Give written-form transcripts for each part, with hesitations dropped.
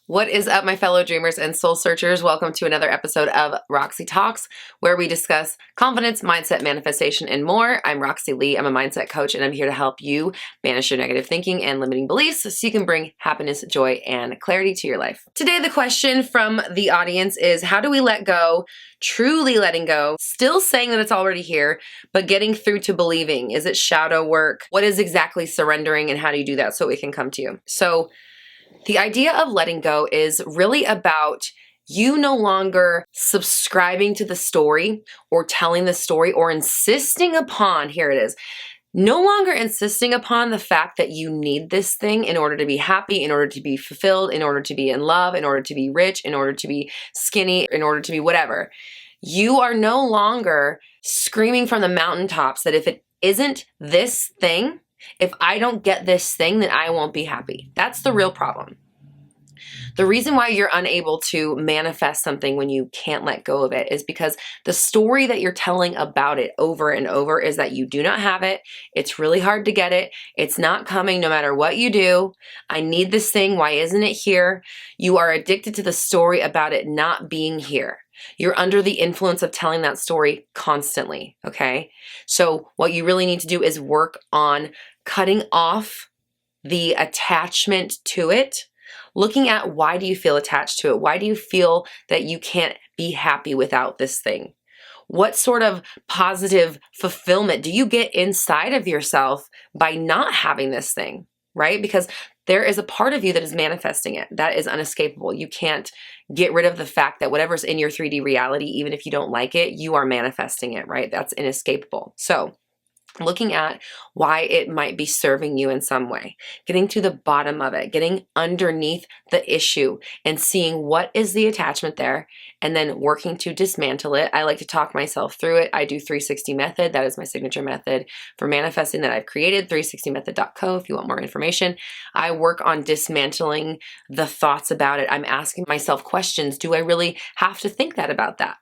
What is up, my fellow dreamers and soul searchers? Welcome to another episode of Roxy Talks, where we discuss confidence, mindset, manifestation, and more. I'm Roxy Lee. I'm a mindset coach, and I'm here to help you banish your negative thinking and limiting beliefs so you can bring happiness, joy, and clarity to your life. Today, the question from the audience is, how do we let go, truly letting go, still saying that it's already here, but getting through to believing? Is it shadow work? What is exactly surrendering, and how do you do that so it can come to you? So, the idea of letting go is really about you no longer subscribing to the story or telling the story or insisting upon, here it is, no longer insisting upon the fact that you need this thing in order to be happy, in order to be fulfilled, in order to be in love, in order to be rich, in order to be skinny, in order to be whatever. You are no longer screaming from the mountaintops that if it isn't this thing, if I don't get this thing, then I won't be happy. That's the real problem. The reason why you're unable to manifest something when you can't let go of it is because the story that you're telling about it over and over is that you do not have it. It's really hard to get it. It's not coming no matter what you do. I need this thing. Why isn't it here? You are addicted to the story about it not being here. You're under the influence of telling that story constantly, okay? So what you really need to do is work on cutting off the attachment to it, looking at why do you feel attached to it? Why do you feel that you can't be happy without this thing? What sort of positive fulfillment do you get inside of yourself by not having this thing, right? Because there is a part of you that is manifesting it. That is unescapable. You can't get rid of the fact that whatever's in your 3D reality, even if you don't like it, you are manifesting it, right? That's inescapable. So looking at why it might be serving you in some way, getting to the bottom of it, getting underneath the issue and seeing what is the attachment there and then working to dismantle it. I like to talk myself through it. I do 360 method. That is my signature method for manifesting that I've created, 360method.co if you want more information. I work on dismantling the thoughts about it. I'm asking myself questions. Do I really have to think that about that?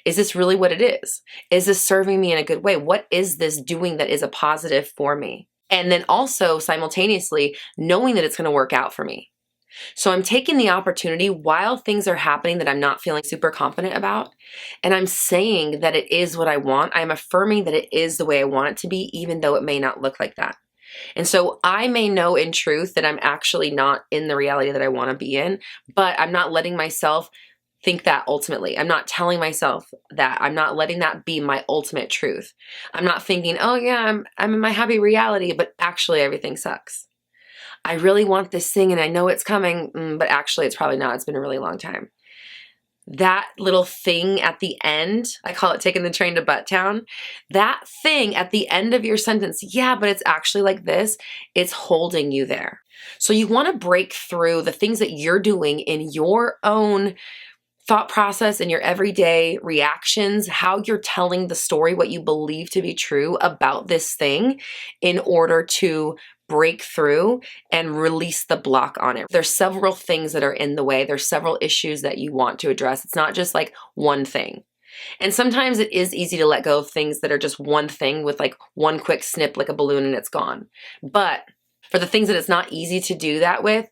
Is this really what it is? Is this serving me in a good way? What is this doing that is a positive for me? And then also simultaneously knowing that it's going to work out for me. So I'm taking the opportunity while things are happening that I'm not feeling super confident about, and I'm saying that it is what I want. I'm affirming that it is the way I want it to be, even though it may not look like that. And so I may know in truth that I'm actually not in the reality that I want to be in, but I'm not letting myself think that ultimately. I'm not telling myself that. I'm not letting that be my ultimate truth. I'm not thinking, oh yeah, I'm in my happy reality, but actually everything sucks. I really want this thing and I know it's coming, but actually it's probably not. It's been a really long time. That little thing at the end, I call it taking the train to Butttown. That thing at the end of your sentence, yeah, but it's actually like this, it's holding you there. So you want to break through the things that you're doing in your own thought process and your everyday reactions, how you're telling the story, what you believe to be true about this thing in order to break through and release the block on it. There's several things that are in the way. There's several issues that you want to address. It's not just like one thing. And sometimes it is easy to let go of things that are just one thing with like one quick snip like a balloon and it's gone. But for the things that it's not easy to do that with,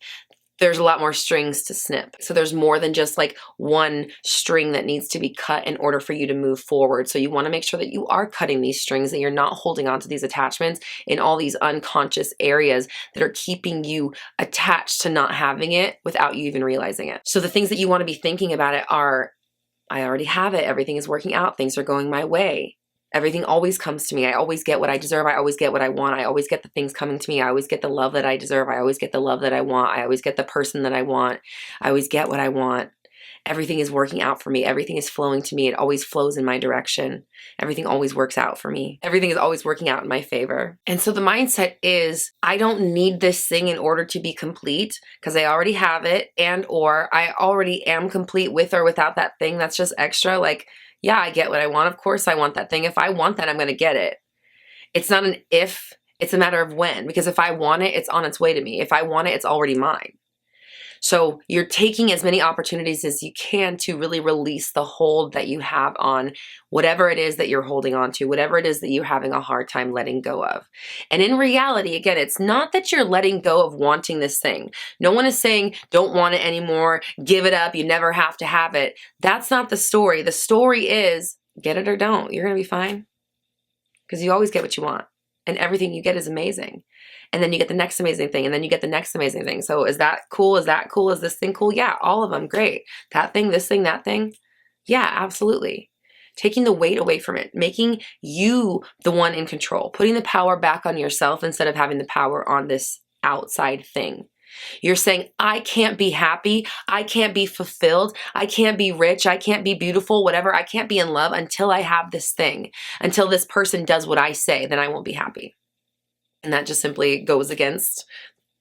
there's a lot more strings to snip. So there's more than just like one string that needs to be cut in order for you to move forward. So you want to make sure that you are cutting these strings, that you're not holding on to these attachments in all these unconscious areas that are keeping you attached to not having it without you even realizing it. So the things that you want to be thinking about it are, I already have it. Everything is working out. Things are going my way. Everything always comes to me. I always get what I deserve. I always get what I want. I always get the things coming to me. I always get the love that I deserve. I always get the love that I want. I always get the person that I want. I always get what I want. Everything is working out for me. Everything is flowing to me. It always flows in my direction. Everything always works out for me. Everything is always working out in my favor. And so the mindset is, I don't need this thing in order to be complete because I already have it, and or I already am complete with or without that thing that's just extra. Like, yeah, I get what I want. Of course I want that thing. If I want that, I'm going to get it. It's not an if, it's a matter of when. Because if I want it, it's on its way to me. If I want it, it's already mine. So you're taking as many opportunities as you can to really release the hold that you have on whatever it is that you're holding on to, whatever it is that you're having a hard time letting go of. And in reality, again, it's not that you're letting go of wanting this thing. No one is saying, don't want it anymore, give it up, you never have to have it. That's not the story. The story is, get it or don't. You're going to be fine. Because you always get what you want. And everything you get is amazing. And then you get the next amazing thing. And then you get the next amazing thing. So is that cool? Is that cool? Is this thing cool? Yeah, all of them. Great. That thing, this thing, that thing. Yeah, absolutely. Taking the weight away from it. Making you the one in control. Putting the power back on yourself instead of having the power on this outside thing. You're saying, I can't be happy. I can't be fulfilled. I can't be rich. I can't be beautiful, whatever. I can't be in love until I have this thing. Until this person does what I say, then I won't be happy. And that just simply goes against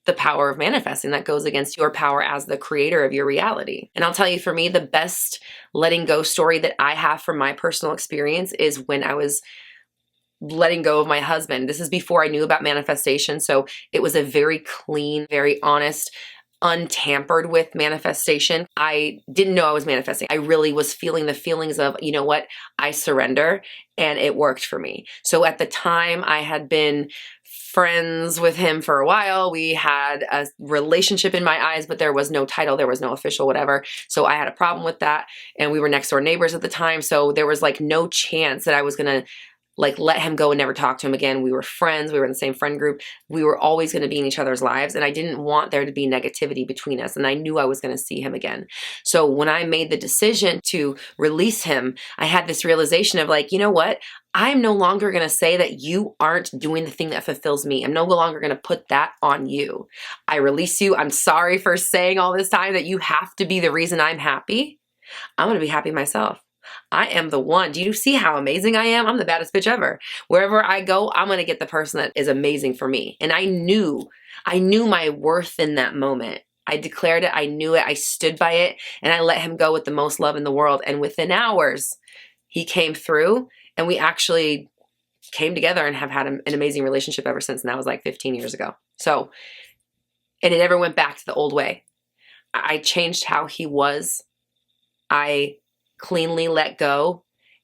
the power of manifesting. That goes against your power as the creator of your reality. And I'll tell you, for me, the best letting go story that I have from my personal experience is when I was letting go of my husband. This is before I knew about manifestation. So it was a very clean, very honest, untampered with manifestation. I didn't know I was manifesting. I really was feeling the feelings of, you know what, I surrender, and it worked for me. So at the time, I had been friends with him for a while. We had a relationship in my eyes, but there was no title, there was no official whatever. So I had a problem with that. And we were next door neighbors at the time. So there was like no chance that I was going to let him go and never talk to him again. We were friends. We were in the same friend group. We were always going to be in each other's lives. And I didn't want there to be negativity between us. And I knew I was going to see him again. So when I made the decision to release him, I had this realization of like, you know what? I'm no longer going to say that you aren't doing the thing that fulfills me. I'm no longer going to put that on you. I release you. I'm sorry for saying all this time that you have to be the reason I'm happy. I'm going to be happy myself. I am the one. Do you see how amazing I am? I'm the baddest bitch ever. Wherever I go, I'm going to get the person that is amazing for me. And I knew my worth in that moment. I declared it. I knew it. I stood by it. And I let him go with the most love in the world. And within hours, he came through and we actually came together and have had an amazing relationship ever since. And that was like 15 years ago. So, and it never went back to the old way. I changed how he was. I cleanly let go,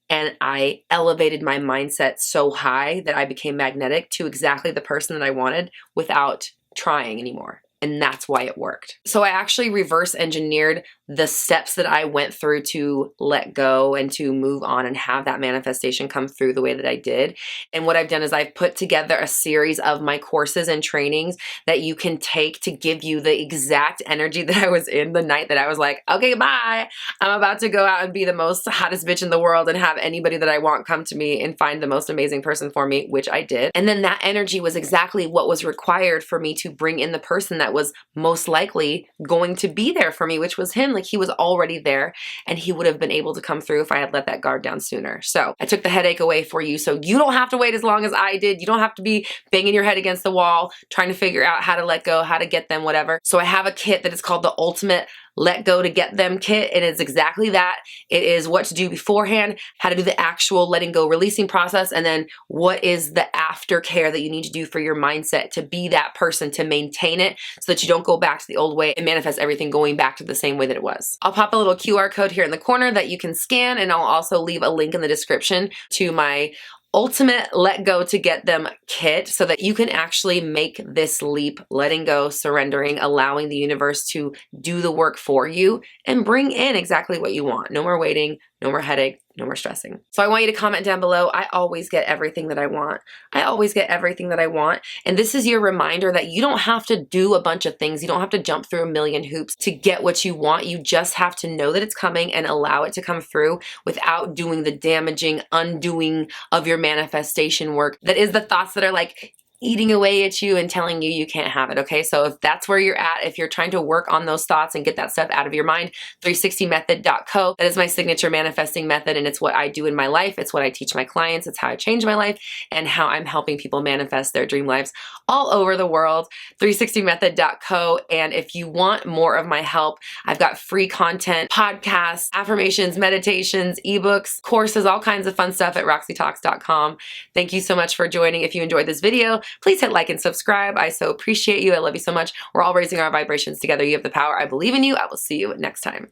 and I elevated my mindset so high that I became magnetic to exactly the person that I wanted without trying anymore. And that's why it worked. So I actually reverse engineered the steps that I went through to let go and to move on and have that manifestation come through the way that I did. And what I've done is I've put together a series of my courses and trainings that you can take to give you the exact energy that I was in the night that I was like, okay, bye. I'm about to go out and be the most hottest bitch in the world and have anybody that I want come to me and find the most amazing person for me, which I did. And then that energy was exactly what was required for me to bring in the person that was most likely going to be there for me, which was him. Like, he was already there and he would have been able to come through if I had let that guard down sooner. So I took the headache away for you so you don't have to wait as long as I did. You don't have to be banging your head against the wall trying to figure out how to let go, how to get them, whatever. So I have a kit that is called the Ultimate Let Go to Get Them Kit. It is exactly that. It is what to do beforehand, how to do the actual letting go releasing process, and then what is the aftercare that you need to do for your mindset to be that person, to maintain it so that you don't go back to the old way and manifest everything going back to the same way that it was. I'll pop a little QR code here in the corner that you can scan, and I'll also leave a link in the description to my Ultimate Let Go to Get Them kit so that you can actually make this leap, letting go, surrendering, allowing the universe to do the work for you and bring in exactly what you want. No more waiting, no more headache, no more stressing. So I want you to comment down below. I always get everything that I want. I always get everything that I want. And this is your reminder that you don't have to do a bunch of things. You don't have to jump through a million hoops to get what you want. You just have to know that it's coming and allow it to come through without doing the damaging undoing of your manifestation work. That is the thoughts that are like eating away at you and telling you you can't have it, okay? So if that's where you're at, if you're trying to work on those thoughts and get that stuff out of your mind, 360method.co. That is my signature manifesting method, and it's what I do in my life. It's what I teach my clients. It's how I change my life and how I'm helping people manifest their dream lives all over the world, 360method.co. And if you want more of my help, I've got free content, podcasts, affirmations, meditations, ebooks, courses, all kinds of fun stuff at roxytalks.com. Thank you so much for joining. If you enjoyed this video, please hit like and subscribe. I so appreciate you. I love you so much. We're all raising our vibrations together. You have the power. I believe in you. I will see you next time.